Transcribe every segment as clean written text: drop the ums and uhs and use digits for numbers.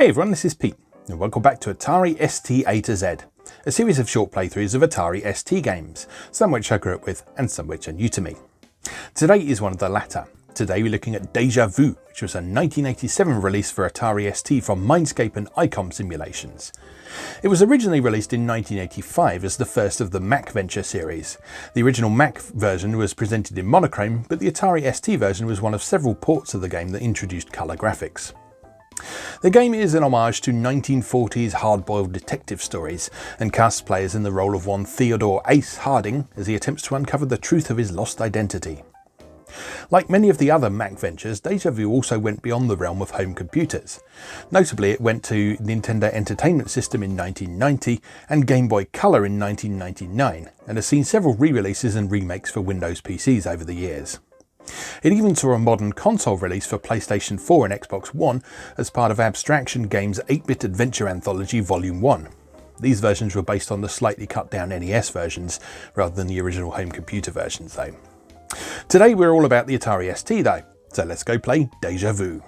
Hey everyone, this is Pete, and welcome back to Atari ST A to Z, a series of short playthroughs of Atari ST games, some which I grew up with and some which are new to me. Today is one of the latter. Today we're looking at Deja Vu, which was a 1987 release for Atari ST from Mindscape and Icom Simulations. It was originally released in 1985 as the first of the MacVenture series. The original Mac version was presented in monochrome, but the Atari ST version was one of several ports of the game that introduced colour graphics. The game is an homage to 1940s hard-boiled detective stories and casts players in the role of one Theodore Ace Harding as he attempts to uncover the truth of his lost identity. Like many of the other MacVentures, Deja Vu also went beyond the realm of home computers. Notably, it went to Nintendo Entertainment System in 1990 and Game Boy Color in 1999, and has seen several re-releases and remakes for Windows PCs over the years. It even saw a modern console release for PlayStation 4 and Xbox One as part of Abstraction Games' 8-bit adventure anthology Volume 1. These versions were based on the slightly cut down NES versions rather than the original home computer versions though. Today we're all about the Atari ST though, so let's go play Deja Vu.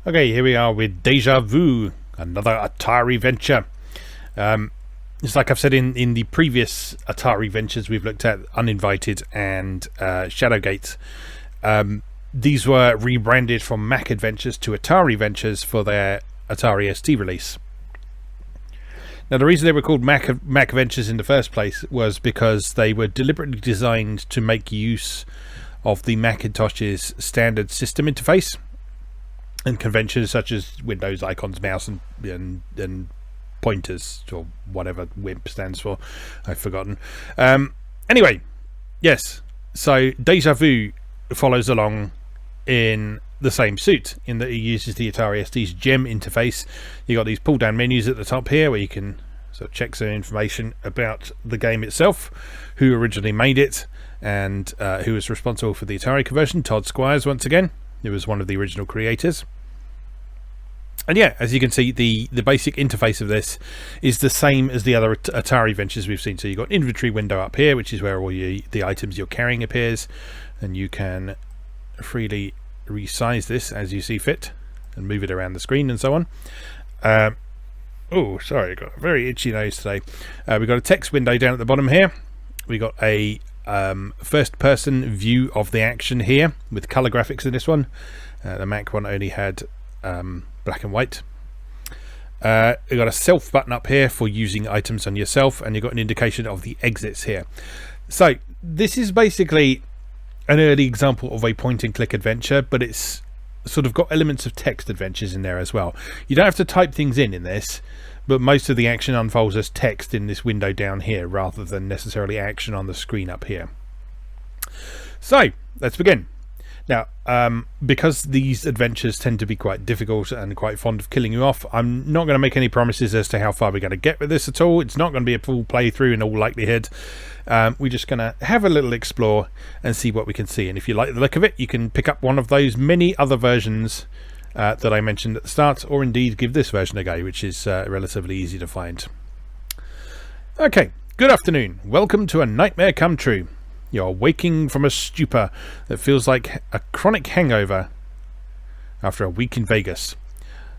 Okay, here we are with Deja Vu, another AtariVenture. It's like I've said in the previous AtariVentures we've looked at, Uninvited and Shadowgate. These were rebranded from MacAdventures to AtariVentures for their Atari ST release. Now the reason they were called MacVentures in the first place was because they were deliberately designed to make use of the Macintosh's standard system interface and conventions such as Windows icons, mouse and pointers, or whatever WIMP stands for. I've forgotten. Anyway, yes, so Deja Vu follows along in the same suit in that it uses the Atari ST's GEM interface. You got these pull down menus at the top here where you can sort of check some information about the game itself, who originally made it, and who was responsible for the Atari conversion. Todd Squires, once again, he was one of the original creators. And yeah, as you can see, the basic interface of this is the same as the other AtariVentures we've seen. So you've got inventory window up here, which is where all the items you're carrying appears, and you can freely resize this as you see fit and move it around the screen and so on. Oh, sorry, I've got a very itchy nose today. We've got a text window down at the bottom here. We've got a first-person view of the action here with color graphics in this one. The Mac one only had black and white. You've got a self button up here for using items on yourself, and you've got an indication of the exits here. So this is basically an early example of a point and click adventure, but it's sort of got elements of text adventures in there as well. You don't have to type things in this, but most of the action unfolds as text in this window down here rather than necessarily action on the screen up here. So let's begin. Now, because these adventures tend to be quite difficult and quite fond of killing you off, I'm not going to make any promises as to how far we're going to get with this at all. It's not going to be a full playthrough in all likelihood. We're just going to have a little explore and see what we can see. And if you like the look of it, you can pick up one of those many other versions that I mentioned at the start, or indeed give this version a go, which is relatively easy to find. Okay, good afternoon. Welcome to A Nightmare Come True. You're waking from a stupor that feels like a chronic hangover after a week in Vegas.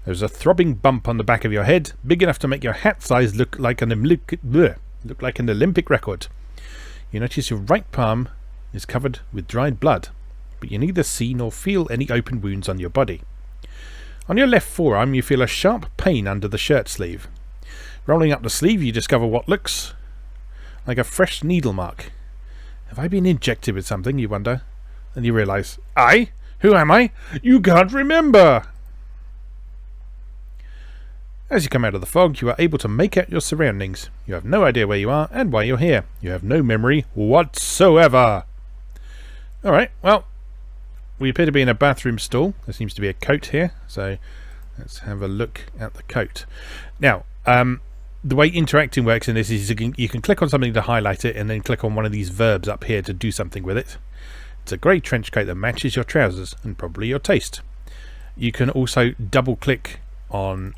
There's a throbbing bump on the back of your head, big enough to make your hat size look like an Olympic record. You notice your right palm is covered with dried blood, but you neither see nor feel any open wounds on your body. On your left forearm, you feel a sharp pain under the shirt sleeve. Rolling up the sleeve, you discover what looks like a fresh needle mark. Have I been injected with something, you wonder? And you realise, I? Who am I? You can't remember! As you come out of the fog, you are able to make out your surroundings. You have no idea where you are and why you're here. You have no memory whatsoever. Alright, well, we appear to be in a bathroom stall. There seems to be a coat here, so let's have a look at the coat. Now, the way interacting works in this is you can click on something to highlight it and then click on one of these verbs up here to do something with it. It's a grey trench coat that matches your trousers and probably your taste. You can also double click on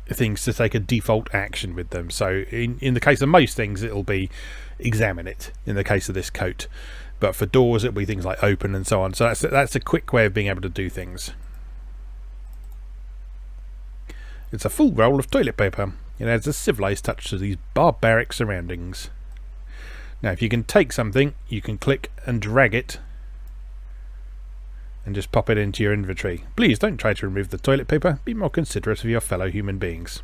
things to take a default action with them. So in the case of most things it'll be examine it in the case of this coat, but for doors it'll be things like open and so on. So that's a quick way of being able to do things. It's a full roll of toilet paper. It adds a civilized touch to these barbaric surroundings. Now, if you can take something, you can click and drag it and just pop it into your inventory. Please don't try to remove the toilet paper. Be more considerate of your fellow human beings.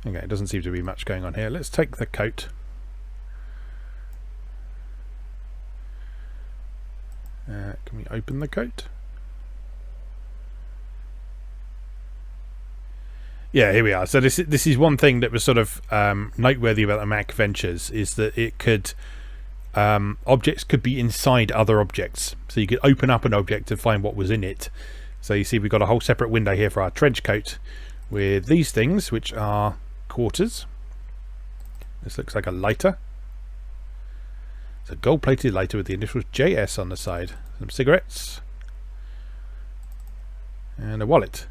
Okay, it doesn't seem to be much going on here. Let's take the coat. Can we open the coat? Yeah, here we are. So this is one thing that was sort of noteworthy about the MacVentures, is that it could objects could be inside other objects. So you could open up an object to find what was in it. So you see we've got a whole separate window here for our trench coat with these things, which are quarters. This looks like a lighter. It's a gold-plated lighter with the initials JS on the side. Some cigarettes. And a wallet.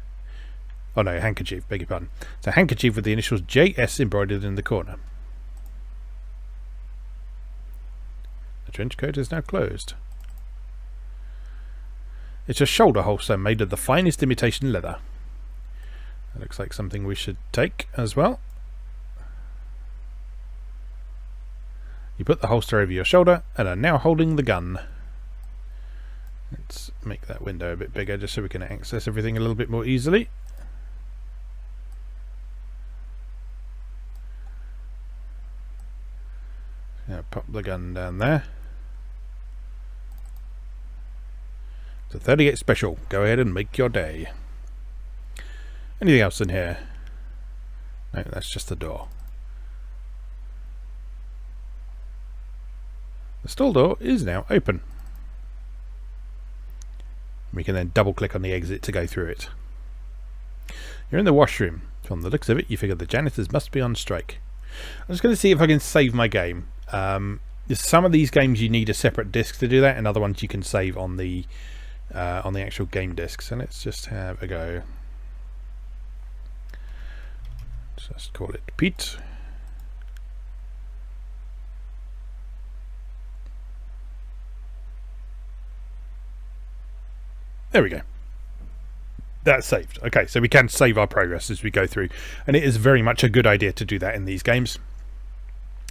Oh no, handkerchief, beg your pardon. It's a handkerchief with the initials JS embroidered in the corner. The trench coat is now closed. It's a shoulder holster made of the finest imitation leather. That looks like something we should take as well. You put the holster over your shoulder and are now holding the gun. Let's make that window a bit bigger just so we can access everything a little bit more easily. Now pop the gun down there. It's a 38 special. Go ahead and make your day. Anything else in here? No, that's just the door. The stall door is now open. We can then double click on the exit to go through it. You're in the washroom. From the looks of it, you figure the janitors must be on strike. I'm just going to see if I can save my game. Some of these games you need a separate disc to do that, and other ones you can save on the actual game disc. So let's just have a go. Just call it Pete. There we go. That's saved. Okay, so we can save our progress as we go through. And it is very much a good idea to do that in these games.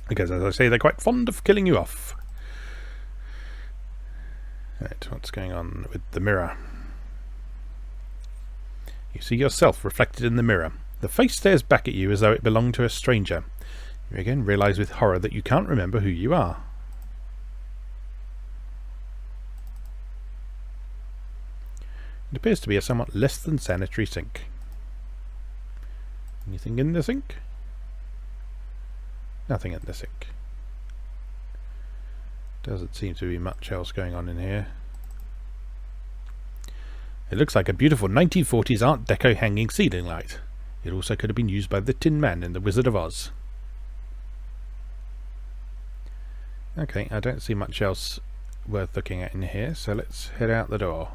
Because, as I say, they're quite fond of killing you off. Right, what's going on with the mirror? You see yourself reflected in the mirror. The face stares back at you as though it belonged to a stranger. You again realise with horror that you can't remember who you are. It appears to be a somewhat less than sanitary sink. Anything in the sink? Nothing in the sink. Doesn't seem to be much else going on in here. It looks like a beautiful 1940s Art Deco hanging ceiling light. It also could have been used by the Tin Man in The Wizard of Oz. Okay, I don't see much else worth looking at in here, so let's head out the door.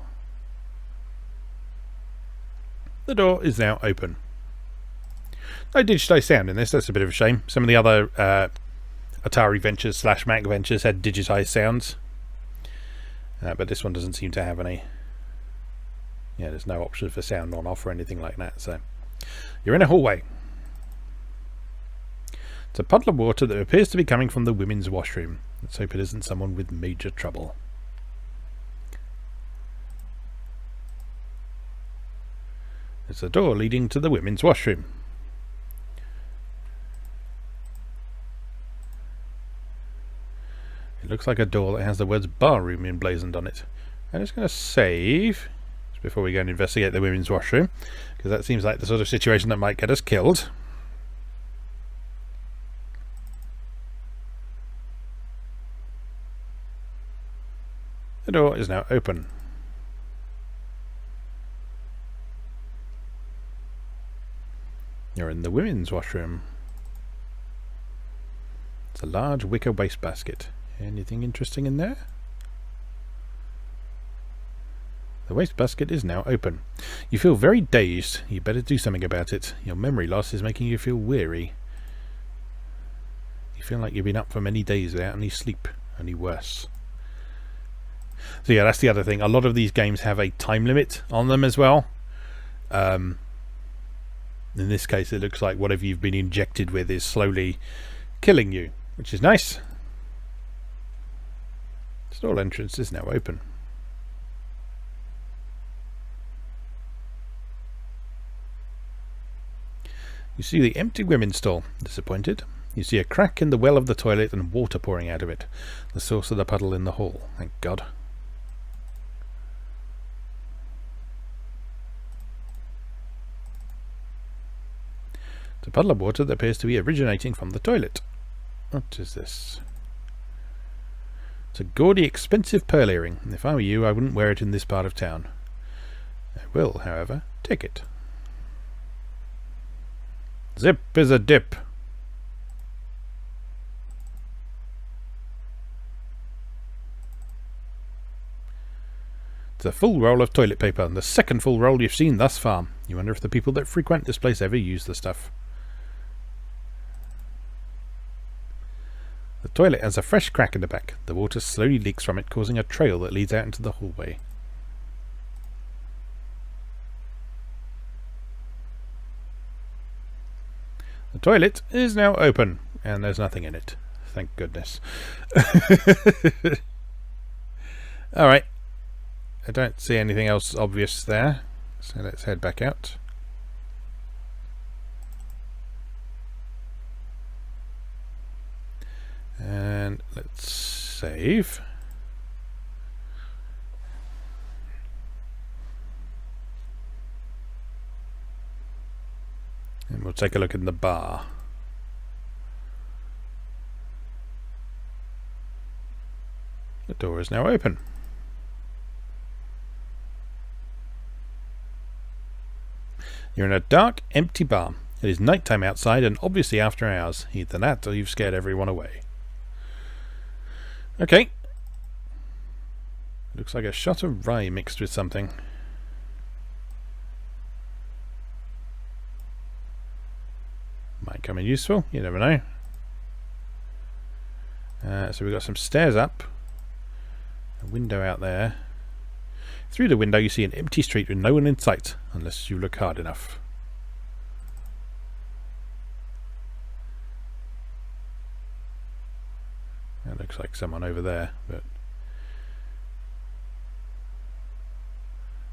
The door is now open. No digitized sound in this, that's a bit of a shame. Some of the other AtariVentures / MacVentures had digitized sounds. But this one doesn't seem to have any. Yeah, there's no option for sound on off or anything like that. So you're in a hallway. It's a puddle of water that appears to be coming from the women's washroom. Let's hope it isn't someone with major trouble. It's a door leading to the women's washroom. It looks like a door that has the words barroom emblazoned on it. I'm just going to save just before we go and investigate the women's washroom, because that seems like the sort of situation that might get us killed. The door is now open. You're in the women's washroom. It's a large wicker wastebasket. Anything interesting in there? The wastebasket is now open. You feel very dazed. You better do something about it. Your memory loss is making you feel weary. You feel like you've been up for many days without any sleep, only worse. So yeah, that's the other thing. A lot of these games have a time limit on them as well. In this case, it looks like whatever you've been injected with is slowly killing you, which is nice. Stall entrance is now open. You see the empty women's stall. Disappointed. You see a crack in the well of the toilet and water pouring out of it. The source of the puddle in the hall. Thank God. It's a puddle of water that appears to be originating from the toilet. What is this? It's a gaudy, expensive pearl earring. If I were you, I wouldn't wear it in this part of town. I will, however, take it. Zip is a dip. It's a full roll of toilet paper, the second full roll you've seen thus far. You wonder if the people that frequent this place ever use the stuff. The toilet has a fresh crack in the back. The water slowly leaks from it, causing a trail that leads out into the hallway. The toilet is now open, and there's nothing in it. Thank goodness. Alright. I don't see anything else obvious there, so let's head back out. And let's save. And we'll take a look in the bar. The door is now open. You're in a dark, empty bar. It is nighttime outside and obviously after hours. Either that or you've scared everyone away. Okay. Looks like a shot of rye mixed with something. Might come in useful, you never know. So we've got some stairs up. A window out there. Through the window you see an empty street with no one in sight, unless you look hard enough. That looks like someone over there, but...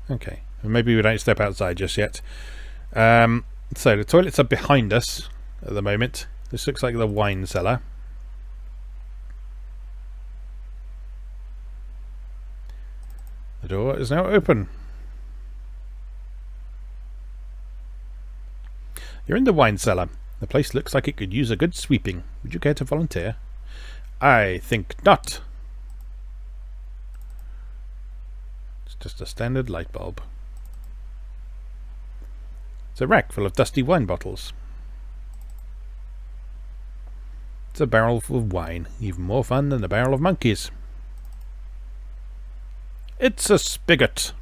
Okay, maybe we don't step outside just yet. So the toilets are behind us at the moment. This looks like the wine cellar. The door is now open. You're in the wine cellar. The place looks like it could use a good sweeping. Would you care to volunteer? I think not. It's just a standard light bulb. It's a rack full of dusty wine bottles. It's a barrel full of wine. Even more fun than a barrel of monkeys. It's a spigot.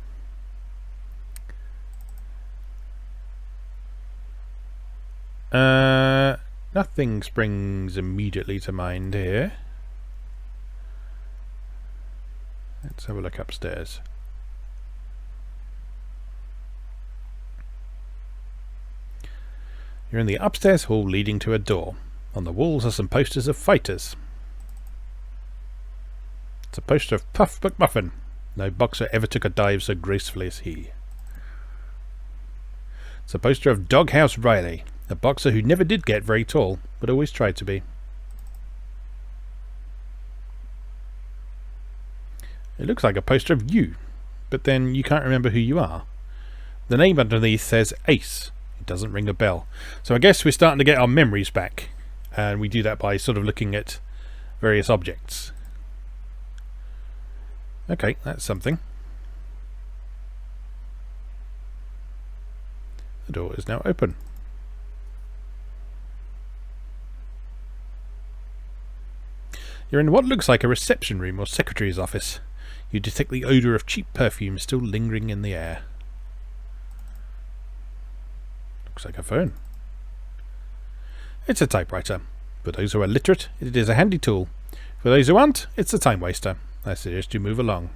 Nothing springs immediately to mind here. Let's have a look upstairs. You're in the upstairs hall leading to a door. On the walls are some posters of fighters. It's a poster of Puff McMuffin. No boxer ever took a dive so gracefully as he. It's a poster of Doghouse Riley, a boxer who never did get very tall, but always tried to be. It looks like a poster of you, but then you can't remember who you are. The name underneath says Ace. It doesn't ring a bell. So I guess we're starting to get our memories back, and we do that by sort of looking at various objects. Okay, that's something. The door is now open. You're in what looks like a reception room or secretary's office. You detect the odour of cheap perfume still lingering in the air. Looks like a phone. It's a typewriter. For those who are literate, it is a handy tool. For those who aren't, it's a time waster. I suggest you move along.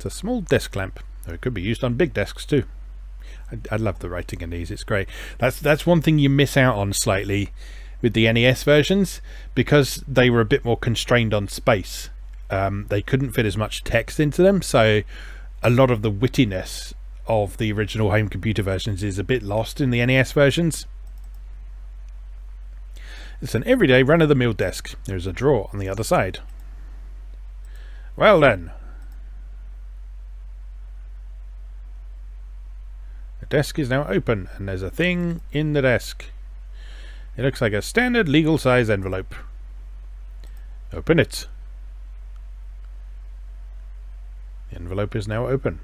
It's a small desk lamp, though it could be used on big desks too. I love the writing in these, it's great. That's one thing you miss out on slightly with the NES versions, because they were a bit more constrained on space. They couldn't fit as much text into them, so a lot of the wittiness of the original home computer versions is a bit lost in the NES versions. It's an everyday run-of-the-mill desk. There's a drawer on the other side. Well then. The desk is now open, and there's a thing in the desk. It looks like a standard legal size envelope. Open it. The envelope is now open.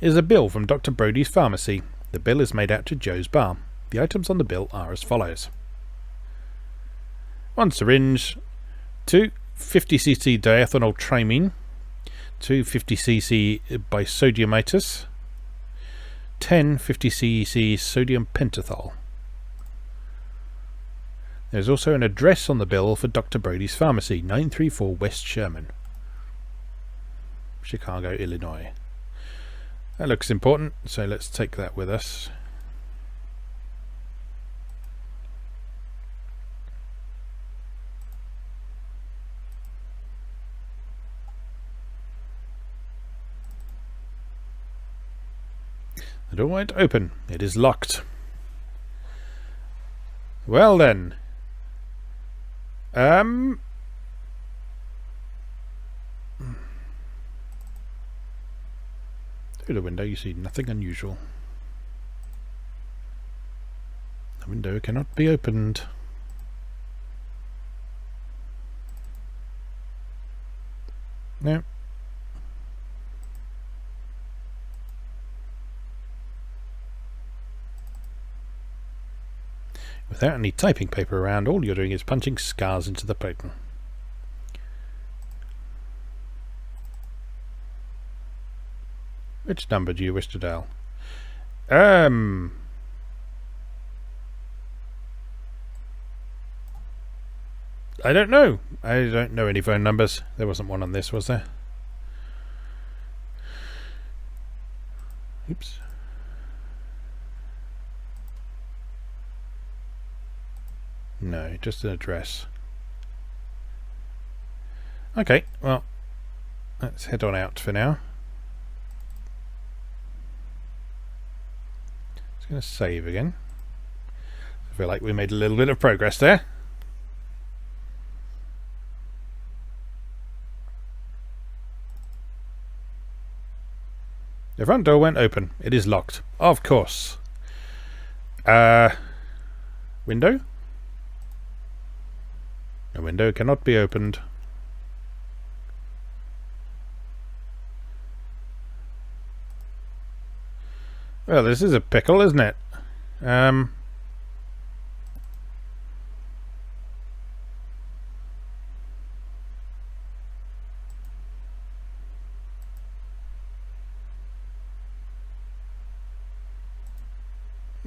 It is a bill from Dr. Brody's pharmacy. The bill is made out to Joe's bar. The items on the bill are as follows: 1 syringe, 2 50cc diethyltrimine, 2 50cc bisodiumitis, 10 50cc sodium pentothal. There's also an address on the bill for Dr. Brody's pharmacy, 934 West Sherman, Chicago, Illinois. That looks important, so let's take that with us. The door won't open. It is locked. Well then. Through the window you see nothing unusual. The window cannot be opened. No. Without any typing paper around, all you're doing is punching scars into the paper. Which number do you wish to dial? I don't know. I don't know any phone numbers. There wasn't one on this, was there? Oops. No, just an address. Okay, well, let's head on out for now. Just going to save again. I feel like we made a little bit of progress there. The front door won't open. It is locked. Of course. Window? The window cannot be opened. Well, this is a pickle, isn't it?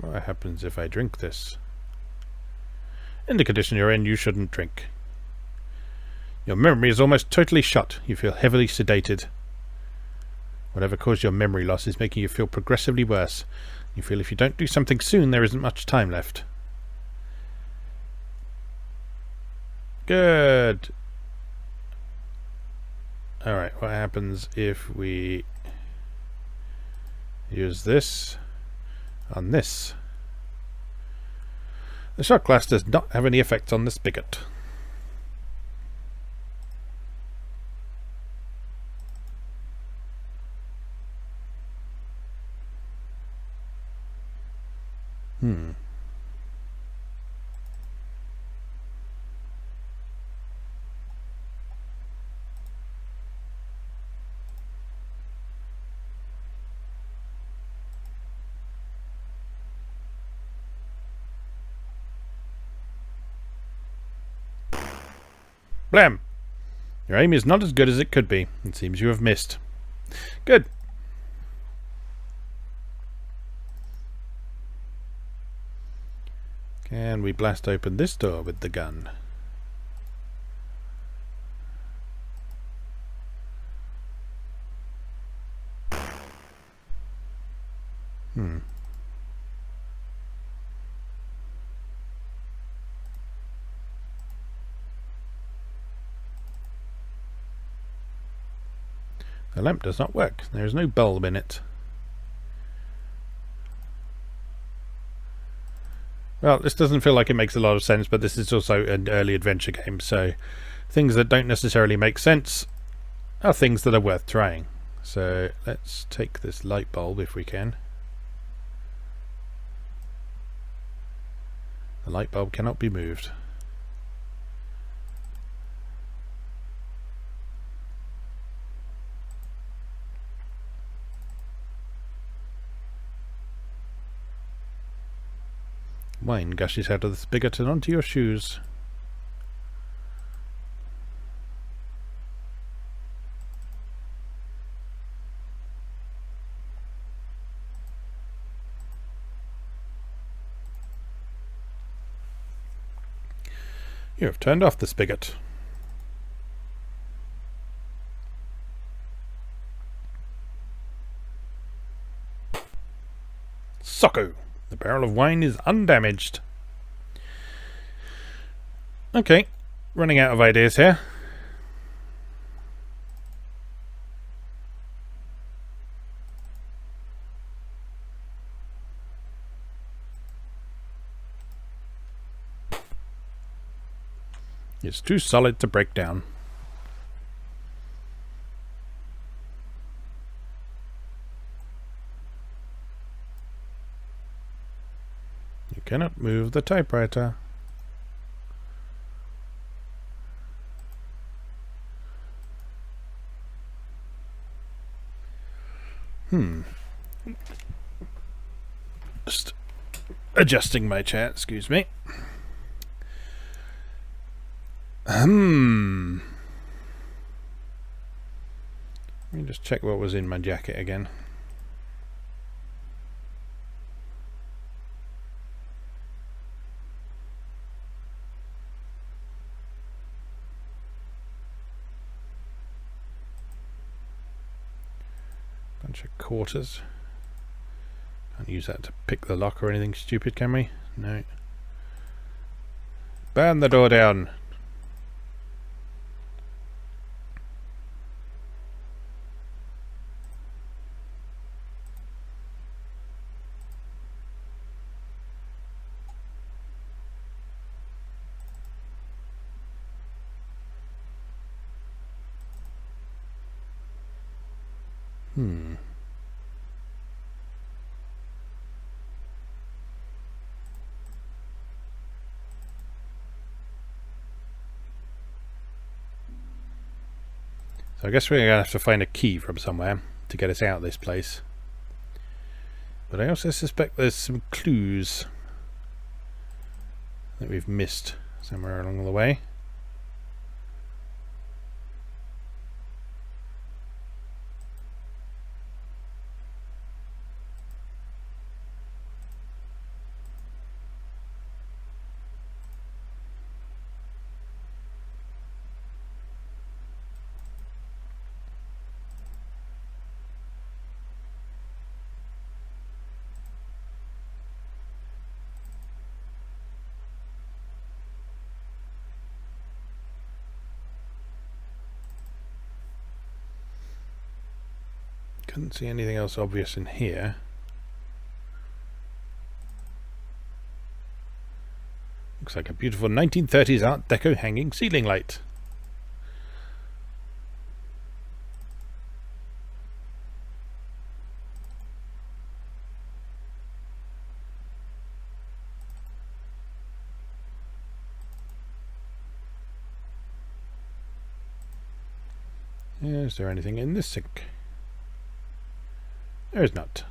What happens if I drink this? In the condition you're in, you shouldn't drink. Your memory is almost totally shut. You feel heavily sedated. Whatever caused your memory loss is making you feel progressively worse. You feel if you don't do something soon, there isn't much time left. Good. Alright, what happens if we use this on this? The shot glass does not have any effect on the spigot. Blam! Your aim is not as good as it could be. It seems you have missed. Good. Can we blast open this door with the gun? The lamp does not work. There is no bulb in it. Well, this doesn't feel like it makes a lot of sense, but this is also an early adventure game, so things that don't necessarily make sense are things that are worth trying. So let's take this light bulb if we can. The light bulb cannot be moved. Wine gushes out of the spigot and onto your shoes. You have turned off the spigot. Socko! The barrel of wine is undamaged. Okay, running out of ideas here. It's too solid to break down. You cannot move the typewriter. Just adjusting my chair, excuse me. Let me just check what was in my jacket again. Bunch of quarters. Can't use that to pick the lock or anything stupid, can we? No. Burn the door down. So I guess we're going to have to find a key from somewhere to get us out of this place. But I also suspect there's some clues that we've missed somewhere along the way. Couldn't see anything else obvious in here. Looks like a beautiful 1930s Art Deco hanging ceiling light. Is there anything in this sink? There is not.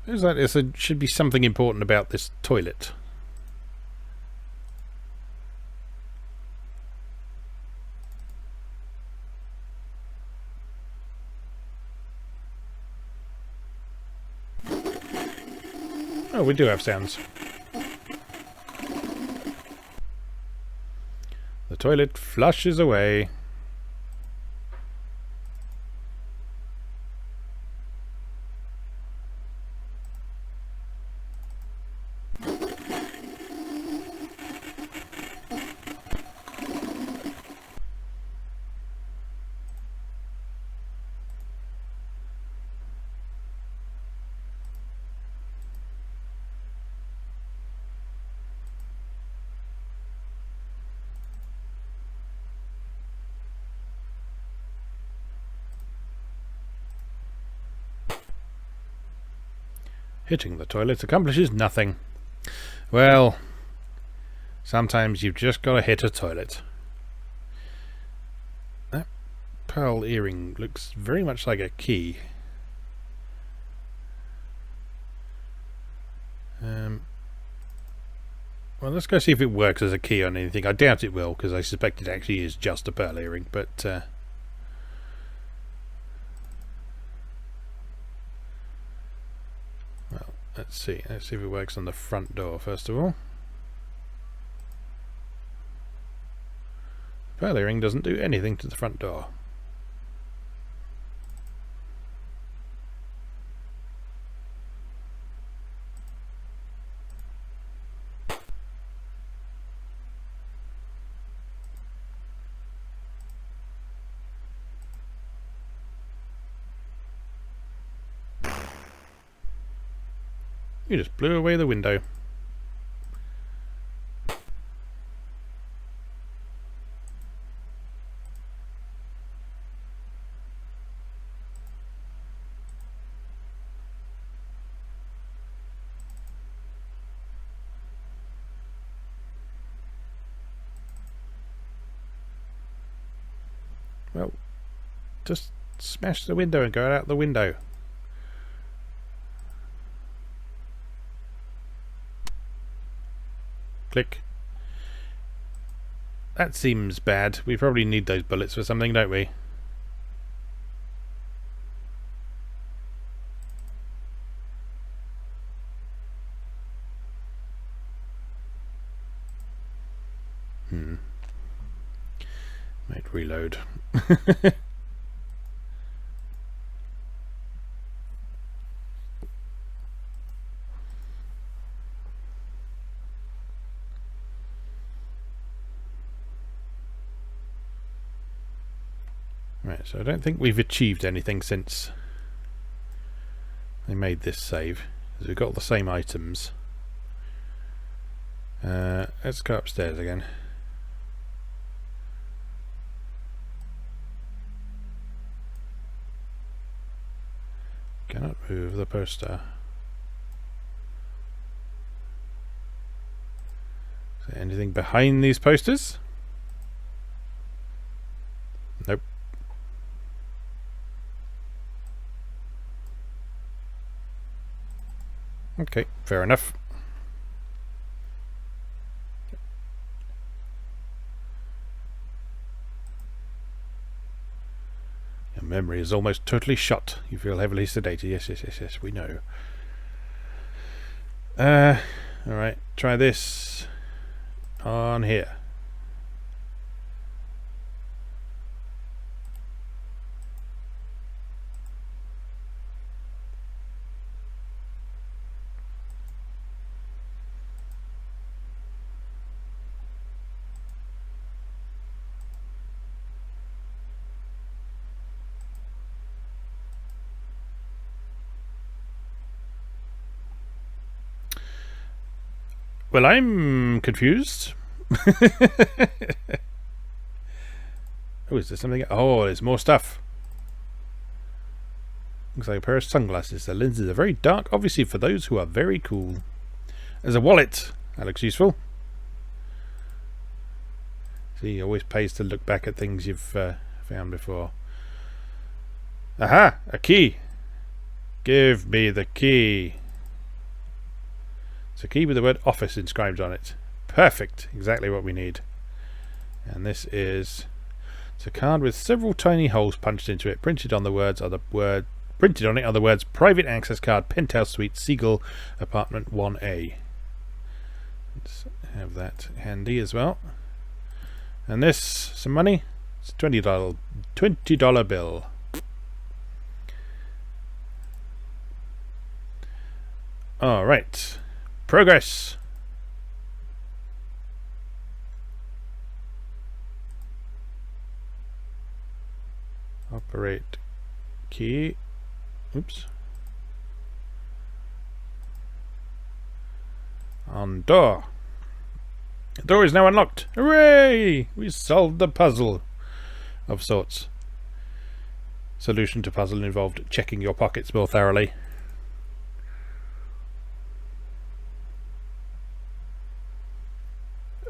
There's that. There should be something important about this toilet. Oh, we do have sounds. The toilet flushes away. Hitting the toilet accomplishes nothing. Well, sometimes you've just got to hit a toilet. That pearl earring looks very much like a key. Well, let's go see if it works as a key on anything. I doubt it will, because I suspect it actually is just a pearl earring, but well, let's see if it works on the front door first of all. The pearl earring doesn't do anything to the front door. You just blew away the window. Well, just smash the window and go out the window. Click. That seems bad. We probably need those bullets for something, don't we? Might reload. Right, so I don't think we've achieved anything since they made this save, because we've got the same items. Let's go upstairs again. Cannot move the poster. Is there anything behind these posters? Nope. Okay, fair enough. Your memory is almost totally shot. You feel heavily sedated. Yes, we know. Alright, try this on here. Well, I'm confused. Oh, is there something? Oh, there's more stuff. Looks like a pair of sunglasses. The lenses are very dark, obviously for those who are very cool. There's a wallet. That looks useful. See, it always pays to look back at things you've found before. Aha! A key! Give me the key. It's a key with the word office inscribed on it. Perfect! Exactly what we need. And this is... it's a card with several tiny holes punched into it. Printed on it are the words private access card, penthouse suite, Seagull, apartment 1A. Let's have that handy as well. And this, some money? It's a $20 bill. Alright. Progress. Operate key. Oops. On door. The door is now unlocked. Hooray! We solved the puzzle. Of sorts. Solution to puzzle involved checking your pockets more thoroughly.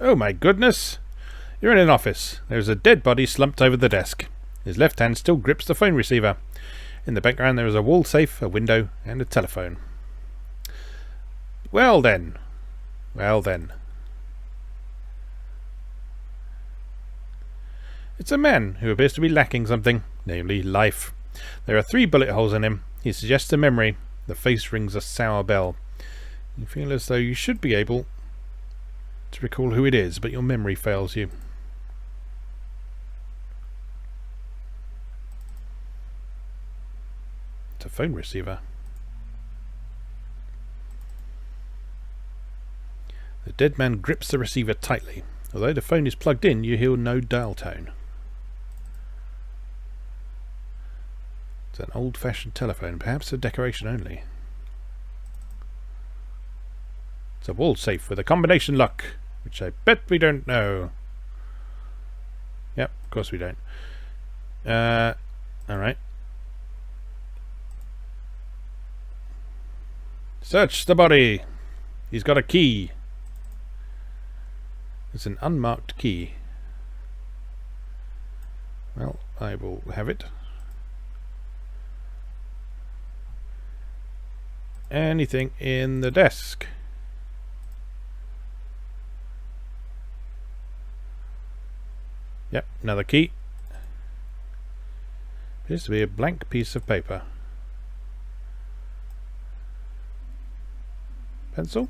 Oh my goodness! You're in an office. There's a dead body slumped over the desk. His left hand still grips the phone receiver. In the background there is a wall safe, a window, and a telephone. Well then. Well then. It's a man who appears to be lacking something, namely life. There are 3 bullet holes in him. He suggests a memory. The face rings a sour bell. You feel as though you should be able to recall who it is, but your memory fails you. It's a phone receiver. The dead man grips the receiver tightly. Although the phone is plugged in, you hear no dial tone. It's an old-fashioned telephone, perhaps a decoration only. It's a wall safe with a combination lock, which I bet we don't know. Yep, of course we don't. Alright. Search the body. He's got a key. It's an unmarked key. Well, I will have it. Anything in the desk? Yep, another key. Appears to be a blank piece of paper. Pencil?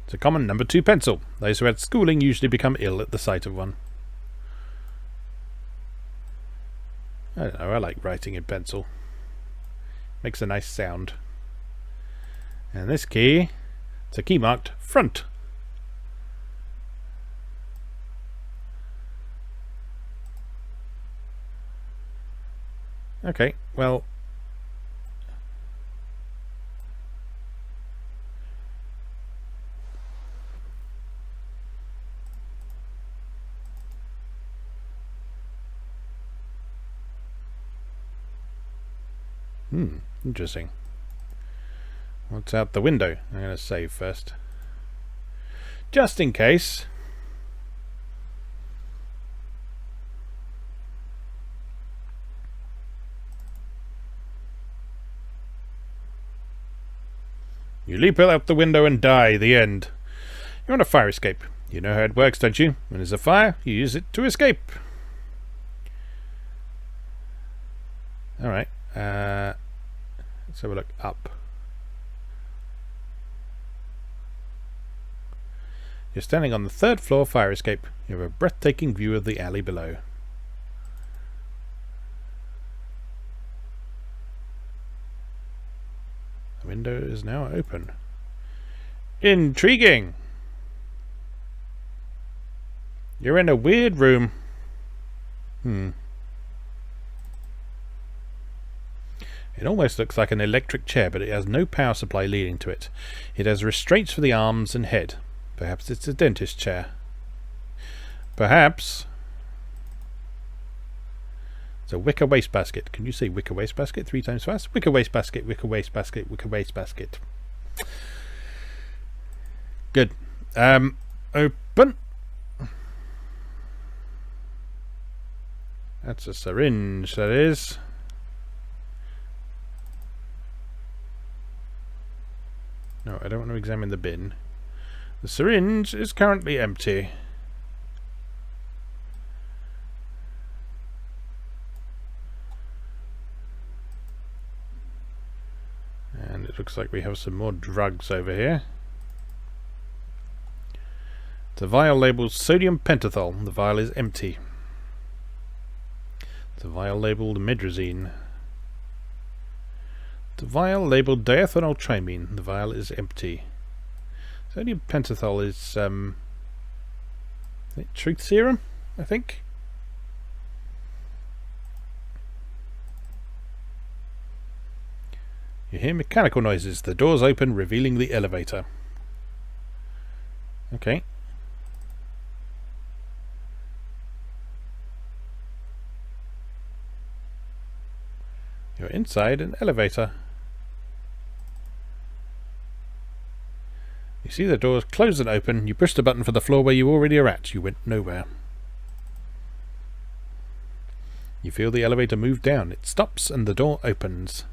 It's a common number 2 pencil. Those who had schooling usually become ill at the sight of one. I don't know, I like writing in pencil. Makes a nice sound. And this key, it's a key marked front. Okay, well, interesting. What's out the window? I'm going to save first. Just in case. You leap out the window and die. The end. You're on a fire escape. You know how it works, don't you? When there's a fire, you use it to escape. Alright. Let's have a look up. You're standing on the 3rd floor fire escape. You have a breathtaking view of the alley below. The window is now open. Intriguing! You're in a weird room. It almost looks like an electric chair, but it has no power supply leading to it. It has restraints for the arms and head. Perhaps it's a dentist chair. Perhaps it's a wicker wastebasket. Can you say wicker wastebasket 3 times fast? Wicker wastebasket, wicker wastebasket, wicker wastebasket. Good. Open. That's a syringe, that is. No, I don't want to examine the bin. The syringe is currently empty. And it looks like we have some more drugs over here. The vial labeled sodium pentothal. The vial is empty. The vial labeled medrazine. The vial labeled diethyltrimine. The vial is empty. Sodium pentothal is truth serum, I think. You hear mechanical noises. The doors open, revealing the elevator. Okay. You're inside an elevator. You see the doors close and open. You push the button for the floor where you already are at. You went nowhere. You feel the elevator move down. It stops and the door opens.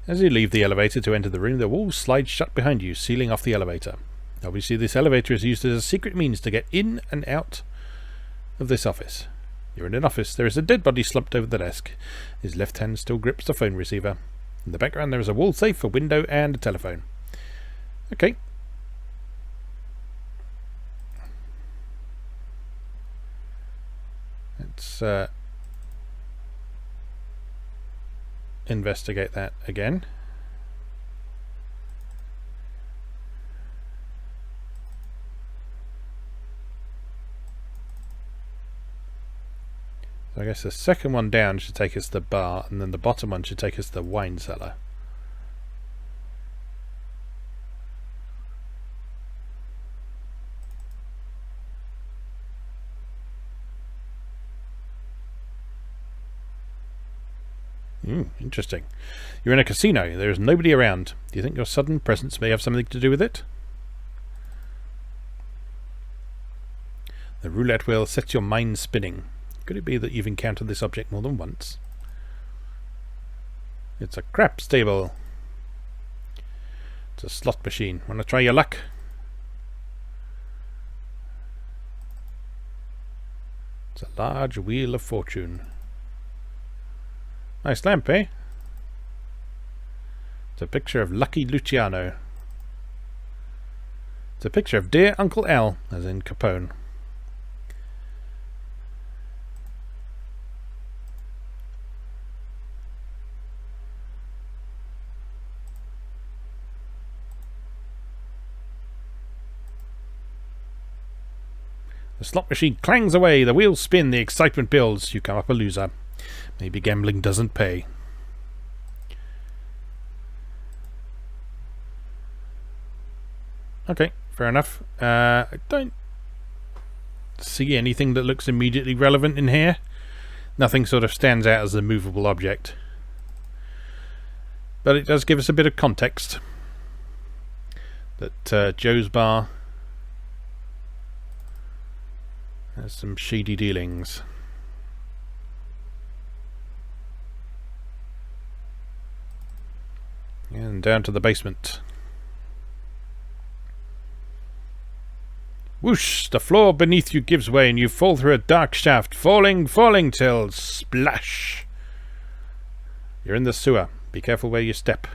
As you leave the elevator to enter the room, the walls slide shut behind you, sealing off the elevator. Obviously, this elevator is used as a secret means to get in and out of this office. You're in an office. There is a dead body slumped over the desk. His left hand still grips the phone receiver. In the background, there is a wall safe, a window, and a telephone. Okay. Let's investigate that again. So I guess the second one down should take us to the bar, and then the bottom one should take us to the wine cellar. Interesting. You're in a casino. There is nobody around. Do you think your sudden presence may have something to do with it? The roulette wheel sets your mind spinning. Could it be that you've encountered this object more than once? It's a craps table. It's a slot machine. Want to try your luck? It's a large wheel of fortune. Nice lamp, eh? It's a picture of Lucky Luciano. It's a picture of dear Uncle Al, as in Capone. The slot machine clangs away, the wheels spin, the excitement builds. You come up a loser. Maybe gambling doesn't pay. Okay, fair enough. I don't see anything that looks immediately relevant in here. Nothing sort of stands out as a movable object. But it does give us a bit of context. That Joe's Bar has some shady dealings. And down to the basement. Whoosh! The floor beneath you gives way and you fall through a dark shaft, falling till splash! You're in the sewer. Be careful where you step.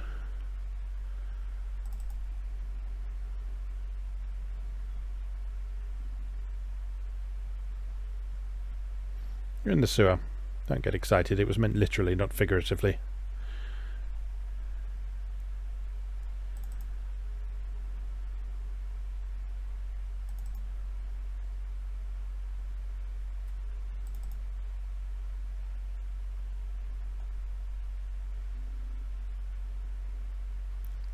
You're in the sewer. Don't get excited. It was meant literally, not figuratively.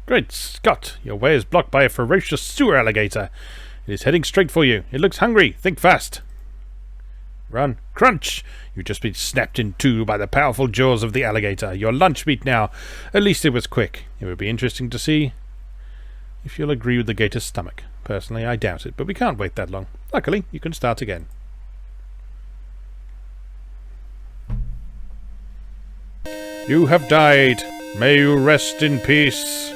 Great Scott! Your way is blocked by a ferocious sewer alligator. It is heading straight for you. It looks hungry. Think fast. Run. Crunch! You've just been snapped in two by the powerful jaws of the alligator. Your lunch meat now. At least it was quick. It would be interesting to see if you'll agree with the gator's stomach. Personally, I doubt it, but we can't wait that long. Luckily, you can start again. You have died. May you rest in peace.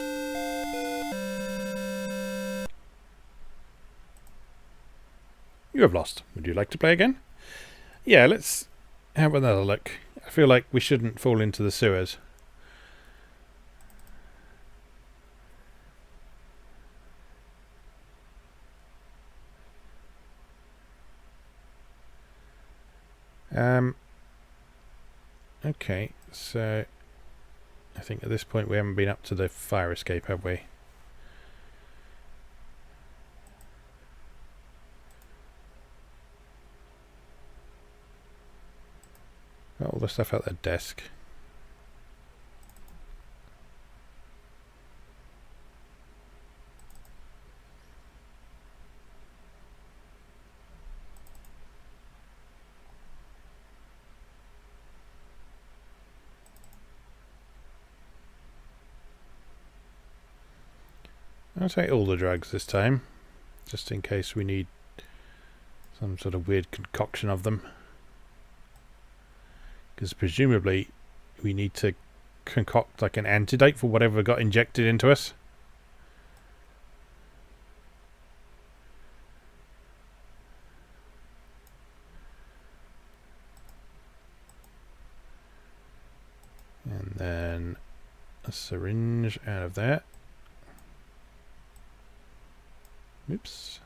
You have lost. Would you like to play again? Yeah, let's have another look. I feel like we shouldn't fall into the sewers. Okay, so I think at this point we haven't been up to the fire escape, have we? Got all the stuff at the desk. I'll take all the drugs this time, just in case we need some sort of weird concoction of them. Because presumably we need to concoct like an antidote for whatever got injected into us. And then a syringe out of that. Oops.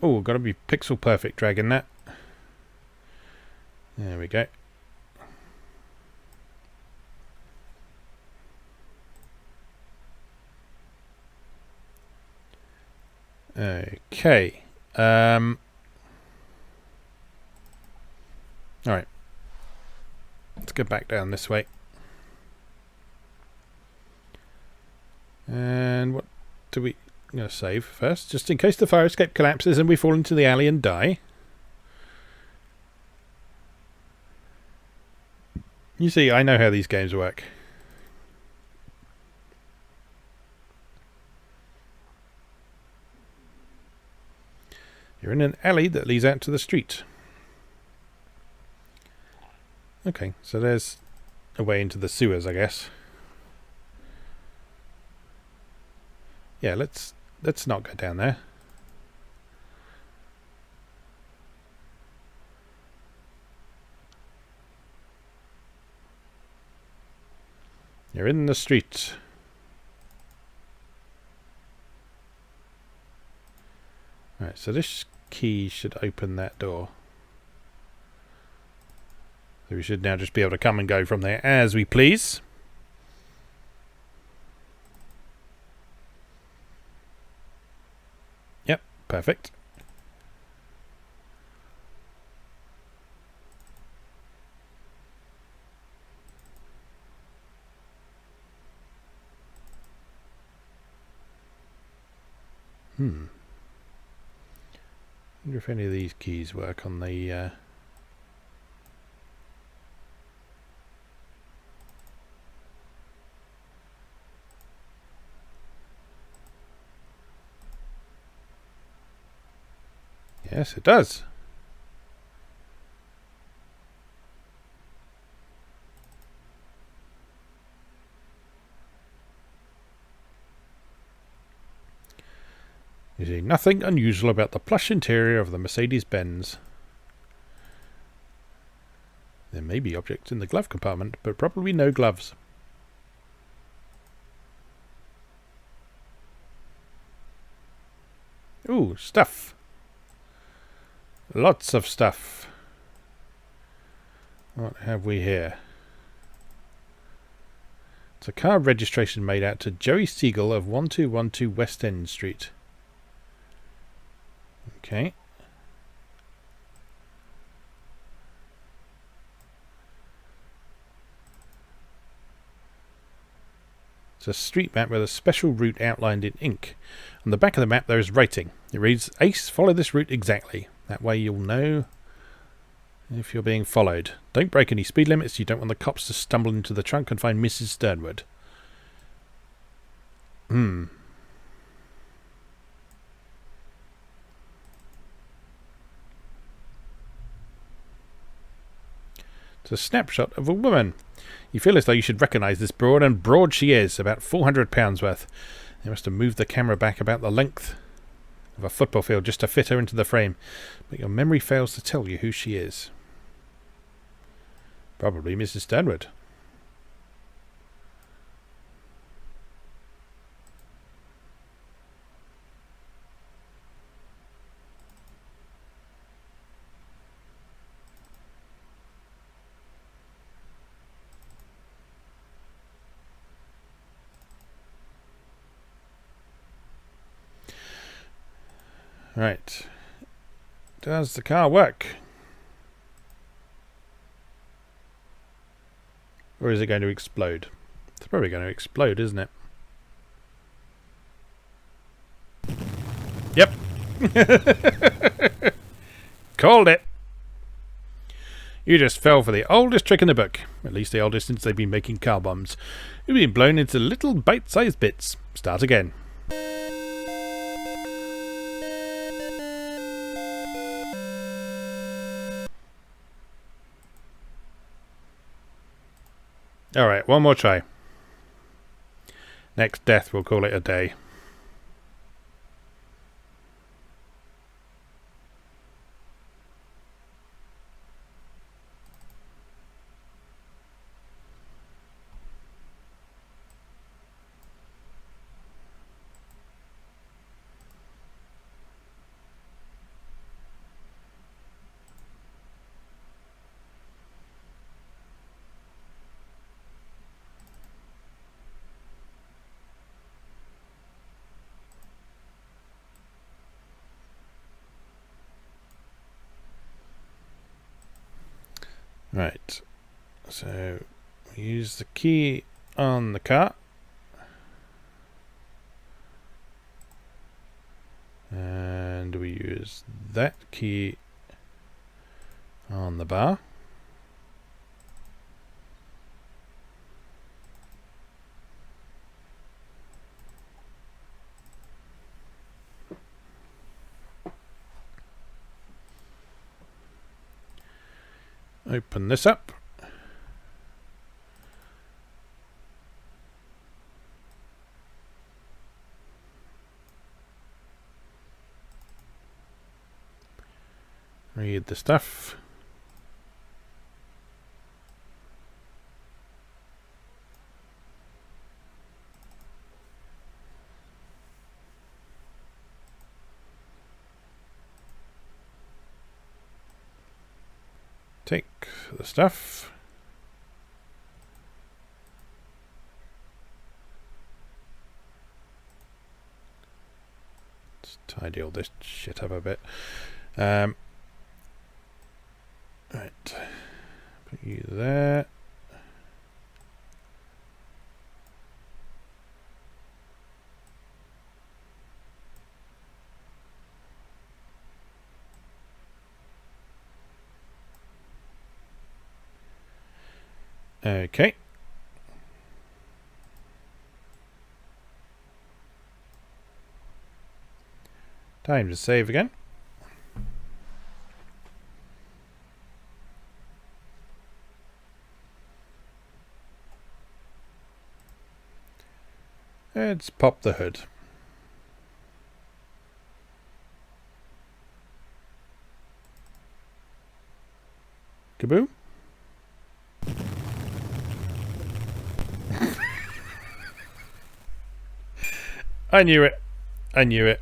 Oh, gotta be pixel perfect dragging that. There we go. Okay. Alright. Let's go back down this way. And what do we... I'm going to save first, just in case the fire escape collapses and we fall into the alley and die. You see, I know how these games work. You're in an alley that leads out to the street. Okay, so there's a way into the sewers, I guess. Yeah, let's not go down there. You're in the street. Right, so this key should open that door. So we should now just be able to come and go from there as we please. Yep, perfect. I wonder if any of these keys work on the... Yes, it does. You see nothing unusual about the plush interior of the Mercedes-Benz. There may be objects in the glove compartment, but probably no gloves. Ooh, stuff. Lots of stuff. What have we here? It's a car registration made out to Joey Siegel of 1212 West End Street. Okay. It's a street map with a special route outlined in ink. On the back of the map there is writing. It reads, Ace, follow this route exactly. That way you'll know if you're being followed. Don't break any speed limits. You don't want the cops to stumble into the trunk and find Mrs. Sternwood. It's a snapshot of a woman. You feel as though you should recognise this broad, and broad she is, about £400 worth. They must have moved the camera back about the length of a football field just to fit her into the frame, but your memory fails to tell you who she is. Probably Mrs. Sternwood. Right. Does the car work? Or is it going to explode? It's probably going to explode, isn't it? Yep. Called it. You just fell for the oldest trick in the book. At least the oldest since they've been making car bombs. You've been blown into little bite-sized bits. Start again. Alright, one more try. Next death, we'll call it a day. Right, so we use the key on the car, and we use that key on the bar. Open this up. Read the stuff. Take the stuff. Let's tidy all this shit up a bit. Right. Put you there. Okay. Time to save again. Let's pop the hood. Kaboom. I knew it. I knew it.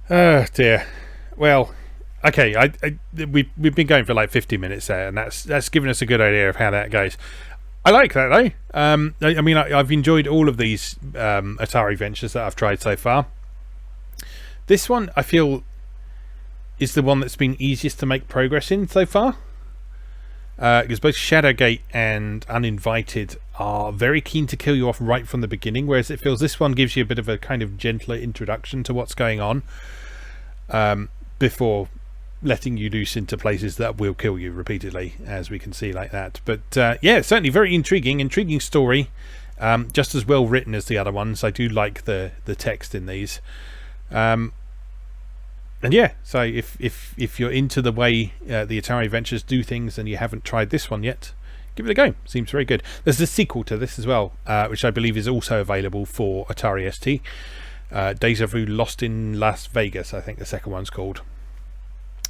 Oh dear. Well, okay. We've been going for like 50 minutes there, and that's given us a good idea of how that goes. I like that though. I mean, I've enjoyed all of these AtariVentures that I've tried so far. This one, I feel, is the one that's been easiest to make progress in so far. Because both Shadowgate and Uninvited are very keen to kill you off right from the beginning, whereas it feels this one gives you a bit of a kind of gentler introduction to what's going on before letting you loose into places that will kill you repeatedly, as we can see like that. But yeah, certainly very intriguing story, just as well written as the other ones. I do like the text in these. And yeah, so if you're into the way the AtariVentures do things and you haven't tried this one yet, give it a go. Seems very good. There's a sequel to this as well, which I believe is also available for Atari ST. Deja Vu Lost in Las Vegas, I think the second one's called.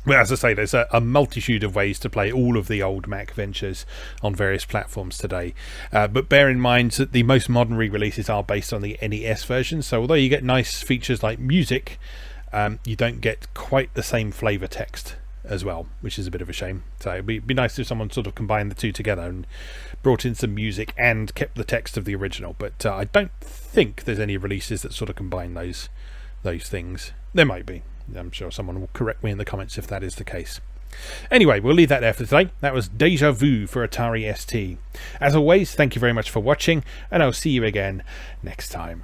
Well, as I say, there's a multitude of ways to play all of the old MacVentures on various platforms today. But bear in mind that the most modern re-releases are based on the NES version, so although you get nice features like music, you don't get quite the same flavour text as well, which is a bit of a shame. So it'd be nice if someone sort of combined the two together and brought in some music and kept the text of the original. But I don't think there's any releases that sort of combine those those things. There might be. I'm sure someone will correct me in the comments if that is the case. Anyway, we'll leave that there for today. That was Deja Vu for Atari ST. As always, thank you very much for watching, and I'll see you again next time.